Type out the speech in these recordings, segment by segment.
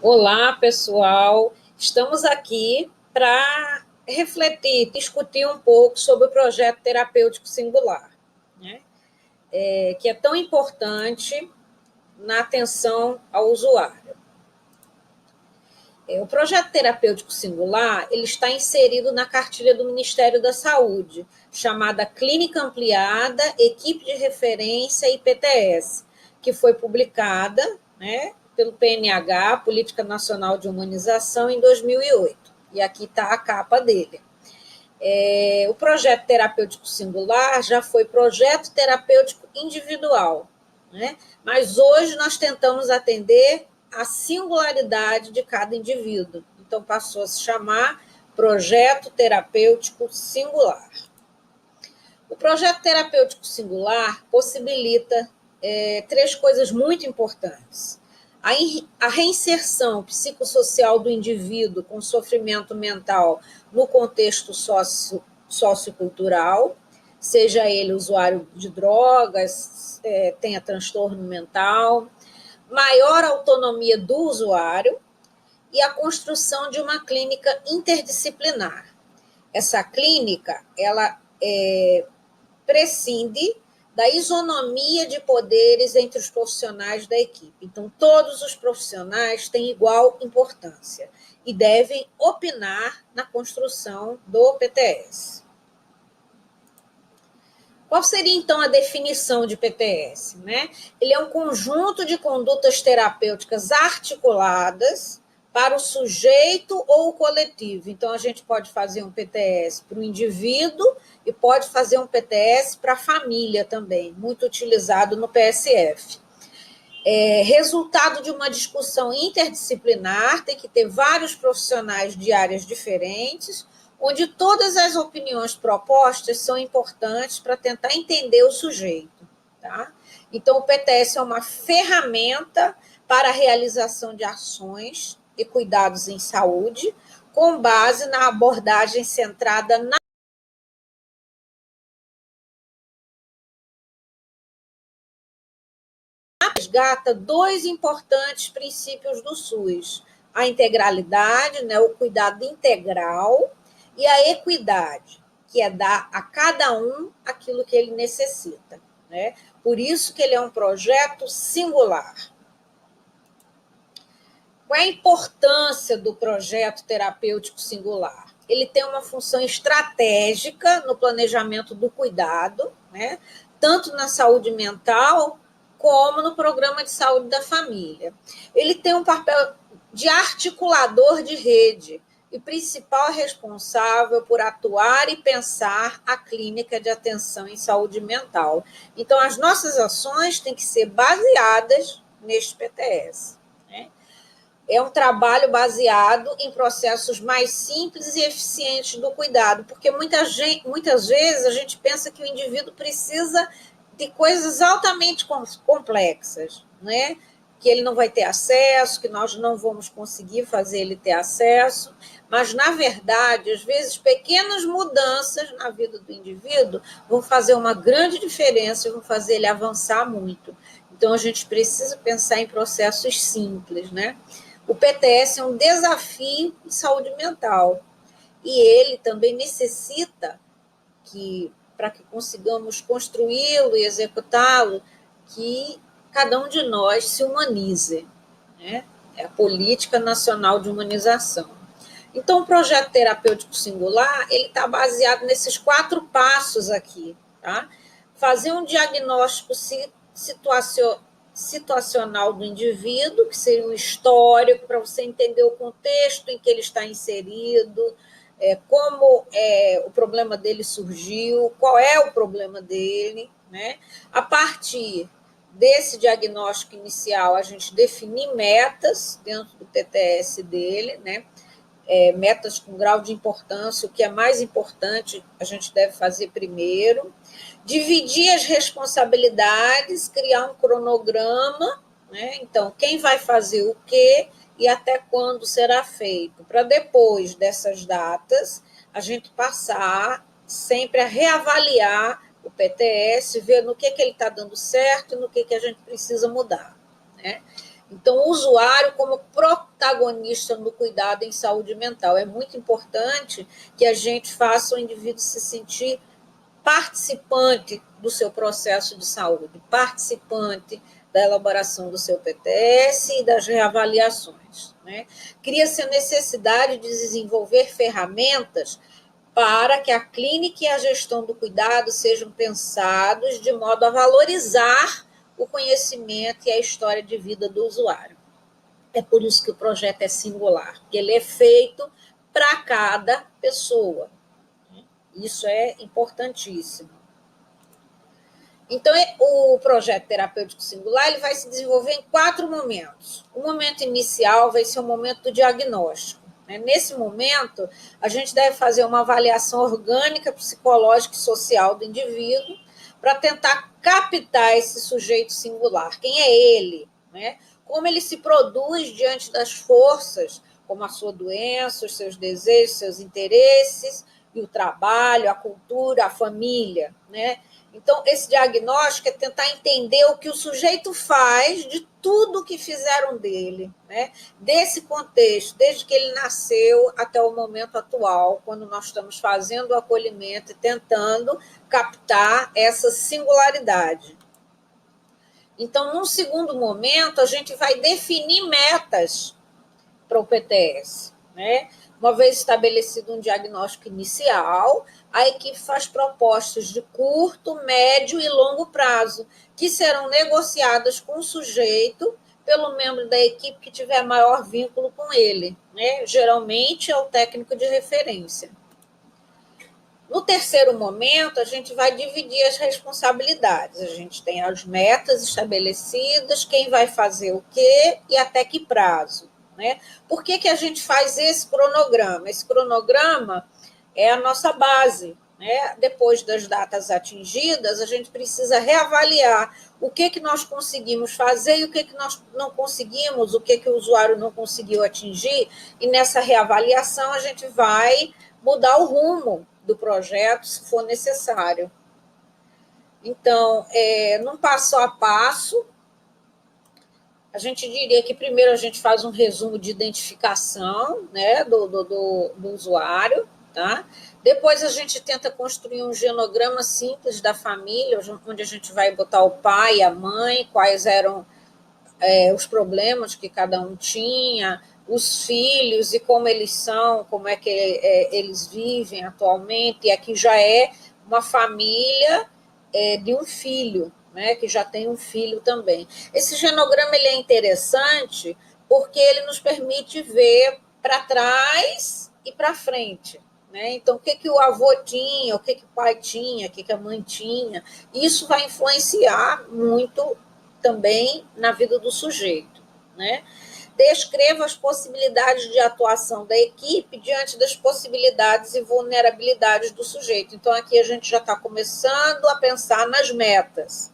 Olá, pessoal. Estamos aqui para refletir, discutir um pouco sobre o projeto terapêutico singular, né? Que é tão importante na atenção ao usuário. O projeto terapêutico singular ele está inserido na cartilha do Ministério da Saúde, chamada Clínica Ampliada, Equipe de Referência e PTS, que foi publicada, né, pelo PNH, Política Nacional de Humanização, em 2008. E aqui está a capa dele. O projeto terapêutico singular já foi projeto terapêutico individual, né? Mas hoje nós tentamos atender a singularidade de cada indivíduo. Então, passou a se chamar projeto terapêutico singular. O projeto terapêutico singular possibilita três coisas muito importantes. A reinserção psicossocial do indivíduo com sofrimento mental no contexto sociocultural, seja ele usuário de drogas, tenha transtorno mental, maior autonomia do usuário e a construção de uma clínica interdisciplinar. Essa clínica, ela prescinde da isonomia de poderes entre os profissionais da equipe. Então, todos os profissionais têm igual importância e devem opinar na construção do PTS. Qual seria, então, a definição de PTS? Né? Ele é um conjunto de condutas terapêuticas articuladas para o sujeito ou o coletivo. Então, a gente pode fazer um PTS para o indivíduo e pode fazer um PTS para a família também, muito utilizado no PSF. Resultado de uma discussão interdisciplinar, tem que ter vários profissionais de áreas diferentes, onde todas as opiniões propostas são importantes para tentar entender o sujeito. Tá? Então, o PTS é uma ferramenta para a realização de ações e cuidados em saúde, com base na abordagem centrada na resgata dois importantes princípios do SUS: a integralidade, né, o cuidado integral, e a equidade, que é dar a cada um aquilo que ele necessita. Né? Por isso que ele é um projeto singular. Qual é a importância do projeto terapêutico singular? Ele tem uma função estratégica no planejamento do cuidado, né? Tanto na saúde mental como no programa de saúde da família. Ele tem um papel de articulador de rede e principal responsável por atuar e pensar a clínica de atenção em saúde mental. Então, as nossas ações têm que ser baseadas neste PTS. Né? É um trabalho baseado em processos mais simples e eficientes do cuidado, porque muitas vezes a gente pensa que o indivíduo precisa de coisas altamente complexas, né? Que ele não vai ter acesso, que nós não vamos conseguir fazer ele ter acesso, mas, na verdade, às vezes, pequenas mudanças na vida do indivíduo vão fazer uma grande diferença e vão fazer ele avançar muito. Então, a gente precisa pensar em processos simples, né? O PTS é um desafio em saúde mental e ele também necessita que, para que consigamos construí-lo e executá-lo, que cada um de nós se humanize. Né? É a Política Nacional de Humanização. Então, o projeto terapêutico singular ele está baseado nesses 4 passos aqui. Tá? Fazer um diagnóstico situacional do indivíduo, que seria um histórico, para você entender o contexto em que ele está inserido, como o problema dele surgiu, qual é o problema dele. Né? A partir desse diagnóstico inicial, a gente definir metas dentro do PTS dele, né? Metas com grau de importância, o que é mais importante a gente deve fazer primeiro, dividir as responsabilidades, criar um cronograma, né? Então, quem vai fazer o quê e até quando será feito, para depois dessas datas a gente passar sempre a reavaliar o PTS, ver no que ele está dando certo e no que a gente precisa mudar. Né? Então, o usuário como protagonista protagonista no cuidado em saúde mental. É muito importante que a gente faça o indivíduo se sentir participante do seu processo de saúde, participante da elaboração do seu PTS e das reavaliações, né? Cria-se a necessidade de desenvolver ferramentas para que a clínica e a gestão do cuidado sejam pensados de modo a valorizar o conhecimento e a história de vida do usuário. É por isso que o projeto é singular, que ele é feito para cada pessoa. Isso é importantíssimo. Então, o projeto terapêutico singular ele vai se desenvolver em 4 momentos. O momento inicial vai ser o momento do diagnóstico. Nesse momento, a gente deve fazer uma avaliação orgânica, psicológica e social do indivíduo para tentar captar esse sujeito singular. Quem é ele? Como ele se produz diante das forças, como a sua doença, os seus desejos, seus interesses, e o trabalho, a cultura, a família, Então, esse diagnóstico é tentar entender o que o sujeito faz de tudo que fizeram dele, desse contexto, desde que ele nasceu até o momento atual, quando nós estamos fazendo o acolhimento e tentando captar essa singularidade. Então, num segundo momento, a gente vai definir metas para o PTS, Uma vez estabelecido um diagnóstico inicial, a equipe faz propostas de curto, médio e longo prazo, que serão negociadas com o sujeito pelo membro da equipe que tiver maior vínculo com ele, Geralmente é o técnico de referência. No terceiro momento, a gente vai dividir as responsabilidades. A gente tem as metas estabelecidas, quem vai fazer o quê e até que prazo. Por que a gente faz esse cronograma? Esse cronograma é a nossa base. Depois das datas atingidas, a gente precisa reavaliar o que nós conseguimos fazer e o que nós não conseguimos, o que o usuário não conseguiu atingir, e nessa reavaliação a gente vai mudar o rumo do projeto, se for necessário. Então, num passo a passo, a gente diria que primeiro a gente faz um resumo de identificação do usuário, tá? Depois a gente tenta construir um genograma simples da família, onde a gente vai botar o pai e a mãe, quais eram os problemas que cada um tinha, os filhos e como eles são, como é que eles vivem atualmente, e aqui já é uma família de um filho, que já tem um filho também. Esse genograma ele é interessante porque ele nos permite ver para trás e para frente. Então, o que o avô tinha, o que o pai tinha, o que a mãe tinha, isso vai influenciar muito também na vida do sujeito. Descreva as possibilidades de atuação da equipe diante das possibilidades e vulnerabilidades do sujeito. Então, aqui a gente já está começando a pensar nas metas.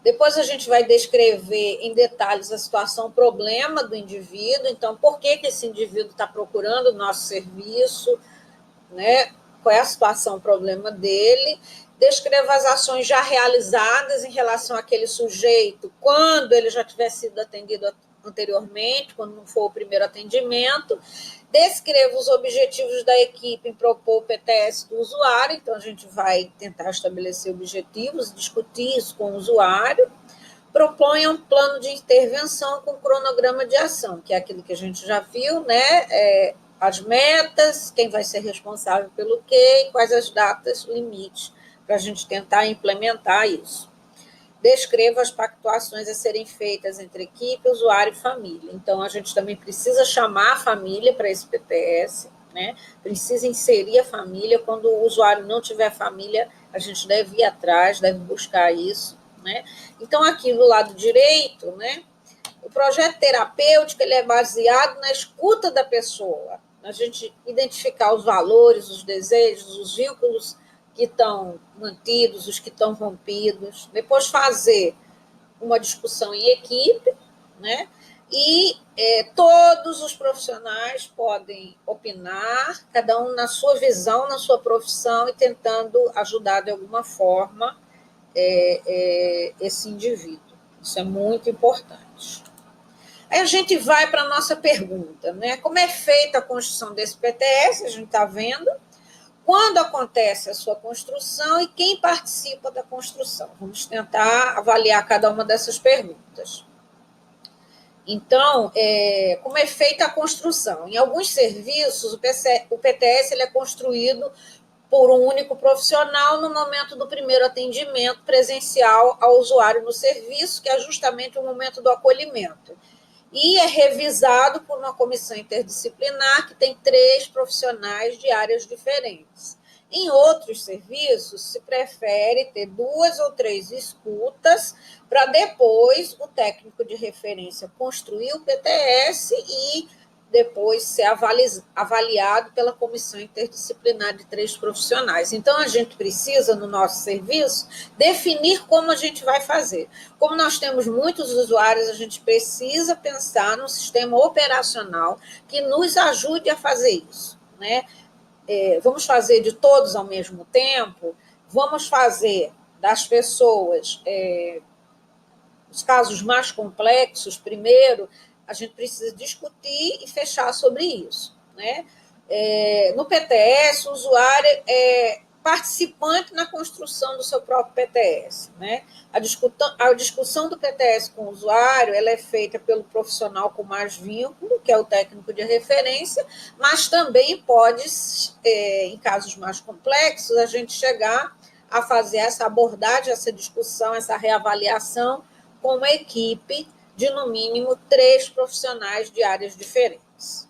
Depois a gente vai descrever em detalhes a situação, o problema do indivíduo. Então, por que esse indivíduo está procurando o nosso serviço, qual é a situação, o problema dele. Descreva as ações já realizadas em relação àquele sujeito, quando ele já tiver sido atendido anteriormente, quando não for o primeiro atendimento. Descreva os objetivos da equipe em propor o PTS do usuário. Então, a gente vai tentar estabelecer objetivos, discutir isso com o usuário. Proponha um plano de intervenção com cronograma de ação, que é aquilo que a gente já viu, as metas, quem vai ser responsável pelo quê e quais as datas limites para a gente tentar implementar isso. Descreva as pactuações a serem feitas entre equipe, usuário e família. Então, a gente também precisa chamar a família para esse PTS, precisa inserir a família. Quando o usuário não tiver família, a gente deve ir atrás, deve buscar isso. Então, aqui do lado direito, o projeto terapêutico ele é baseado na escuta da pessoa, a gente identificar os valores, os desejos, os vínculos que estão mantidos, os que estão rompidos, depois fazer uma discussão em equipe, e todos os profissionais podem opinar, cada um na sua visão, na sua profissão, e tentando ajudar de alguma forma esse indivíduo. Isso é muito importante. Aí a gente vai para a nossa pergunta, né? Como é feita a construção desse PTS? A gente está vendo. Quando acontece a sua construção e quem participa da construção? Vamos tentar avaliar cada uma dessas perguntas. Então, como é feita a construção? Em alguns serviços, o PTS ele é construído por um único profissional no momento do primeiro atendimento presencial ao usuário no serviço, que é justamente o momento do acolhimento. E é revisado por uma comissão interdisciplinar que tem 3 profissionais de áreas diferentes. Em outros serviços, se prefere ter 2 ou 3 escutas para depois o técnico de referência construir o PTS e depois ser avaliado pela comissão interdisciplinar de 3 profissionais. Então, a gente precisa, no nosso serviço, definir como a gente vai fazer. Como nós temos muitos usuários, a gente precisa pensar num sistema operacional que nos ajude a fazer isso, né? Vamos fazer de todos ao mesmo tempo? Vamos fazer das pessoas os casos mais complexos primeiro? A gente precisa discutir e fechar sobre isso, né? No PTS, o usuário é participante na construção do seu próprio PTS, né? A discussão do PTS com o usuário ela é feita pelo profissional com mais vínculo, que é o técnico de referência, mas também pode, em casos mais complexos, a gente chegar a fazer essa abordagem, essa discussão, essa reavaliação com uma equipe de, no mínimo, 3 profissionais de áreas diferentes.